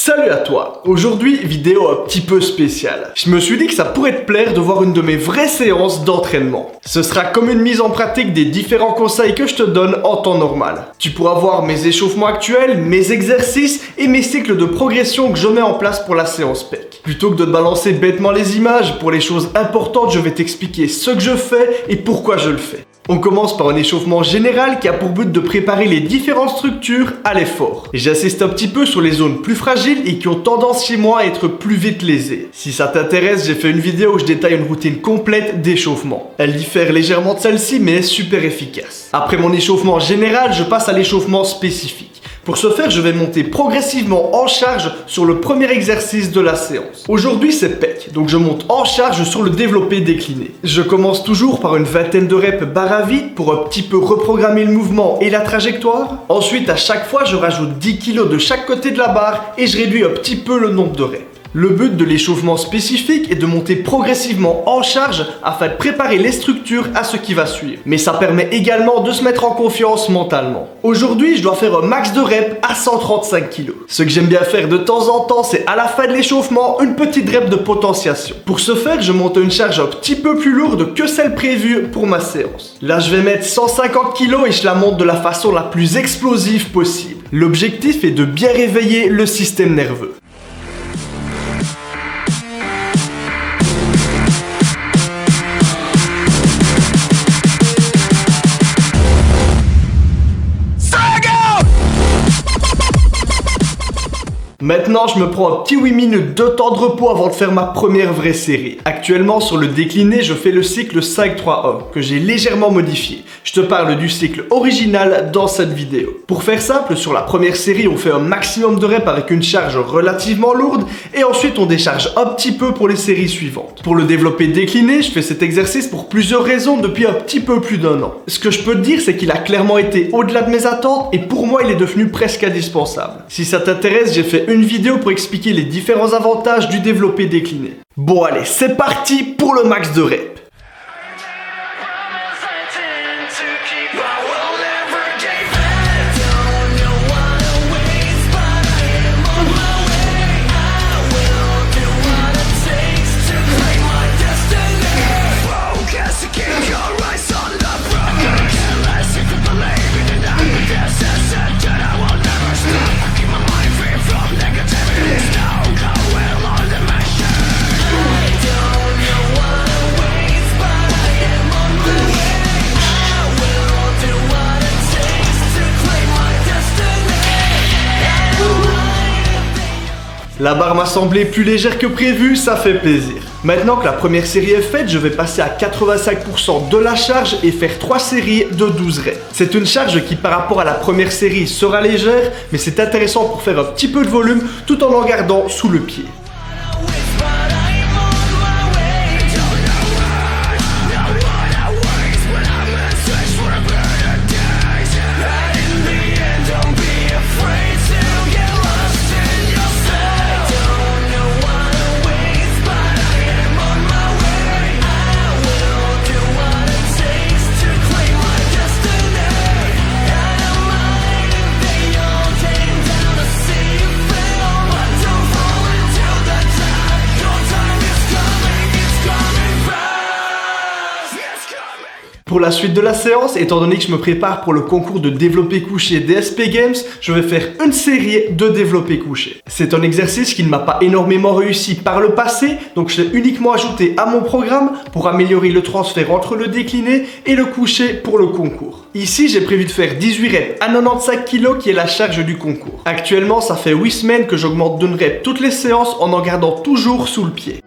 Salut à toi. Aujourd'hui, vidéo un petit peu spéciale. Je me suis dit que ça pourrait te plaire de voir une de mes vraies séances d'entraînement. Ce sera comme une mise en pratique des différents conseils que je te donne en temps normal. Tu pourras voir mes échauffements actuels, mes exercices et mes cycles de progression que je mets en place pour la séance PEC. Plutôt que de te balancer bêtement les images, pour les choses importantes, je vais t'expliquer ce que je fais et pourquoi je le fais. On commence par un échauffement général qui a pour but de préparer les différentes structures à l'effort. J'insiste un petit peu sur les zones plus fragiles et qui ont tendance chez moi à être plus vite lésées. Si ça t'intéresse, j'ai fait une vidéo où je détaille une routine complète d'échauffement. Elle diffère légèrement de celle-ci mais est super efficace. Après mon échauffement général, je passe à l'échauffement spécifique. Pour ce faire, je vais monter progressivement en charge sur le premier exercice de la séance. Aujourd'hui, c'est PEC, donc je monte en charge sur le développé décliné. Je commence toujours par une vingtaine de reps barre à vide pour un petit peu reprogrammer le mouvement et la trajectoire. Ensuite, à chaque fois, je rajoute 10 kg de chaque côté de la barre et je réduis un petit peu le nombre de reps. Le but de l'échauffement spécifique est de monter progressivement en charge afin de préparer les structures à ce qui va suivre. Mais ça permet également de se mettre en confiance mentalement. Aujourd'hui, je dois faire un max de reps à 135 kg. Ce que j'aime bien faire de temps en temps, c'est à la fin de l'échauffement, une petite rep de potentiation. Pour ce faire, je monte une charge un petit peu plus lourde que celle prévue pour ma séance. Là, je vais mettre 150 kg et je la monte de la façon la plus explosive possible. L'objectif est de bien réveiller le système nerveux. Maintenant, je me prends un petit 8 minutes de temps de repos avant de faire ma première vraie série. Actuellement, sur le décliné, je fais le cycle 5-3-1, que j'ai légèrement modifié. Je te parle du cycle original dans cette vidéo. Pour faire simple, sur la première série, on fait un maximum de reps avec une charge relativement lourde, et ensuite on décharge un petit peu pour les séries suivantes. Pour le développé décliné, je fais cet exercice pour plusieurs raisons depuis un petit peu plus d'1 an. Ce que je peux te dire, c'est qu'il a clairement été au-delà de mes attentes, et pour moi, il est devenu presque indispensable. Si ça t'intéresse, j'ai fait une vidéo pour expliquer les différents avantages du développé décliné. Bon allez, c'est parti pour le max de reps. La barre m'a semblé plus légère que prévu, ça fait plaisir. Maintenant que la première série est faite, je vais passer à 85% de la charge et faire 3 séries de 12 reps. C'est une charge qui par rapport à la première série sera légère, mais c'est intéressant pour faire un petit peu de volume tout en gardant sous le pied. Pour la suite de la séance, étant donné que je me prépare pour le concours de développé couché DSP Games, je vais faire une série de développé couché. C'est un exercice qui ne m'a pas énormément réussi par le passé, donc je l'ai uniquement ajouté à mon programme pour améliorer le transfert entre le décliné et le couché pour le concours. Ici, j'ai prévu de faire 18 reps à 95 kg qui est la charge du concours. Actuellement, ça fait 8 semaines que j'augmente d'une rep toutes les séances en gardant toujours sous le pied.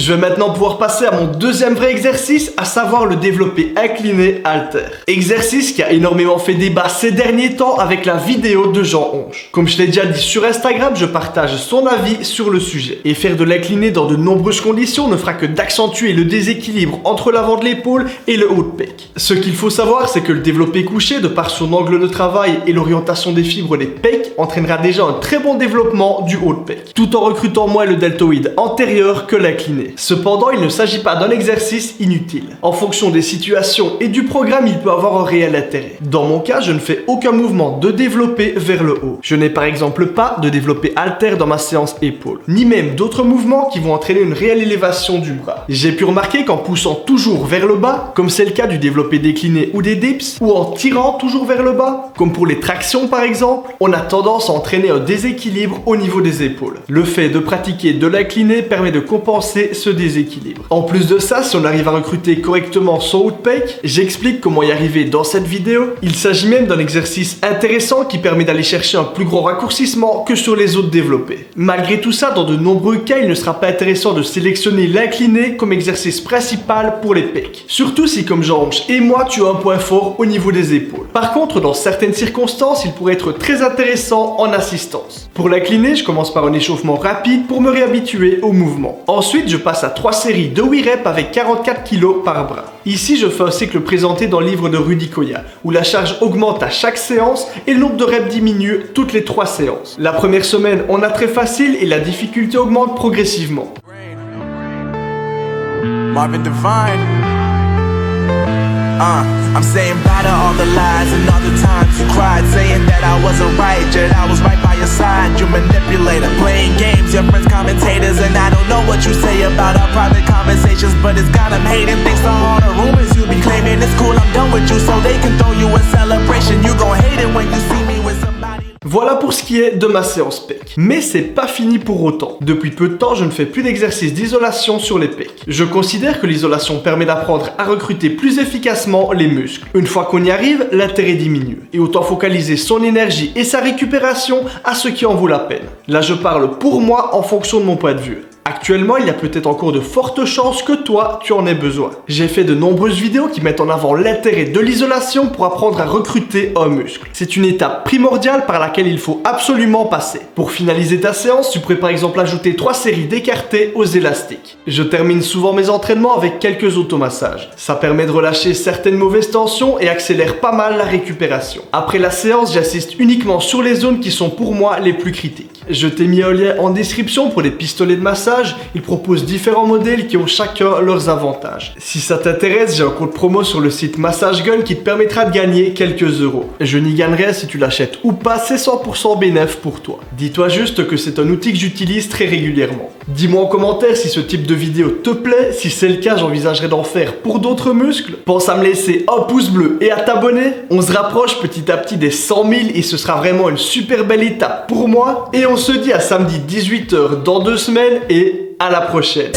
Je vais maintenant pouvoir passer à mon deuxième vrai exercice, à savoir le développé incliné halter. Exercice qui a énormément fait débat ces derniers temps avec la vidéo de Jean Onge. Comme je l'ai déjà dit sur Instagram, je partage son avis sur le sujet. Et faire de l'incliné dans de nombreuses conditions ne fera que d'accentuer le déséquilibre entre l'avant de l'épaule et le haut de pec. Ce qu'il faut savoir, c'est que le développé couché, de par son angle de travail et l'orientation des fibres des pecs, entraînera déjà un très bon développement du haut de pec, tout en recrutant moins le deltoïde antérieur que l'incliné. Cependant, il ne s'agit pas d'un exercice inutile. En fonction des situations et du programme, il peut avoir un réel intérêt. Dans mon cas, je ne fais aucun mouvement de développé vers le haut. Je n'ai par exemple pas de développé halter dans ma séance épaule, ni même d'autres mouvements qui vont entraîner une réelle élévation du bras. J'ai pu remarquer qu'en poussant toujours vers le bas, comme c'est le cas du développé décliné ou des dips, ou en tirant toujours vers le bas, comme pour les tractions par exemple, on a tendance à entraîner un déséquilibre au niveau des épaules. Le fait de pratiquer de l'incliné permet de compenser ce déséquilibre. En plus de ça, si on arrive à recruter correctement son haut de pec, j'explique comment y arriver dans cette vidéo. Il s'agit même d'un exercice intéressant qui permet d'aller chercher un plus gros raccourcissement que sur les autres développés. Malgré tout ça, dans de nombreux cas, il ne sera pas intéressant de sélectionner l'incliné comme exercice principal pour les pecs. Surtout si, comme Jean Onge et moi, tu as un point fort au niveau des épaules. Par contre, dans certaines circonstances, il pourrait être très intéressant en assistance. Pour l'incliné, je commence par un échauffement rapide pour me réhabituer au mouvement. Ensuite, je passe à 3 séries de 8 reps avec 44 kg par bras. Ici, je fais un cycle présenté dans le livre de Rudy Koya, où la charge augmente à chaque séance et le nombre de reps diminue toutes les 3 séances. La première semaine, on a très facile et la difficulté augmente progressivement. Marvin Devine. I'm saying bye to all the lies and all the times you cried, saying that I wasn't right, yet I was right by your side. You manipulator, playing games, your friends commentators, and I don't know what you say about our private conversations, but it's got them hating. Thanks to all the rumors you be claiming, it's cool, I'm done with you, so they can throw you a celebration. You gon' hate it when you see me with somebody. Voilà pour ce qui est de ma séance pec. Mais c'est pas fini pour autant. Depuis peu de temps, je ne fais plus d'exercice d'isolation sur les pecs. Je considère que l'isolation permet d'apprendre à recruter plus efficacement les muscles. Une fois qu'on y arrive, l'intérêt diminue. Et autant focaliser son énergie et sa récupération à ce qui en vaut la peine. Là, je parle pour moi en fonction de mon point de vue. Actuellement, il y a peut-être encore de fortes chances que toi, tu en aies besoin. J'ai fait de nombreuses vidéos qui mettent en avant l'intérêt de l'isolation pour apprendre à recruter un muscle. C'est une étape primordiale par laquelle il faut absolument passer. Pour finaliser ta séance, tu pourrais par exemple ajouter 3 séries d'écartés aux élastiques. Je termine souvent mes entraînements avec quelques automassages. Ça permet de relâcher certaines mauvaises tensions et accélère pas mal la récupération. Après la séance, j'assiste uniquement sur les zones qui sont pour moi les plus critiques. Je t'ai mis un lien en description pour les pistolets de massage. Ils proposent différents modèles qui ont chacun leurs avantages. Si ça t'intéresse, j'ai un code promo sur le site Massage Gun qui te permettra de gagner quelques euros. Je n'y gagne rien si tu l'achètes ou pas, c'est 100% bénéf pour toi. Dis-toi juste que c'est un outil que j'utilise très régulièrement. Dis-moi en commentaire si ce type de vidéo te plaît. Si c'est le cas, j'envisagerais d'en faire pour d'autres muscles. Pense à me laisser un pouce bleu et à t'abonner. On se rapproche petit à petit des 100 000 et ce sera vraiment une super belle étape pour moi. Et on se dit à samedi 18h dans 2 semaines et à la prochaine.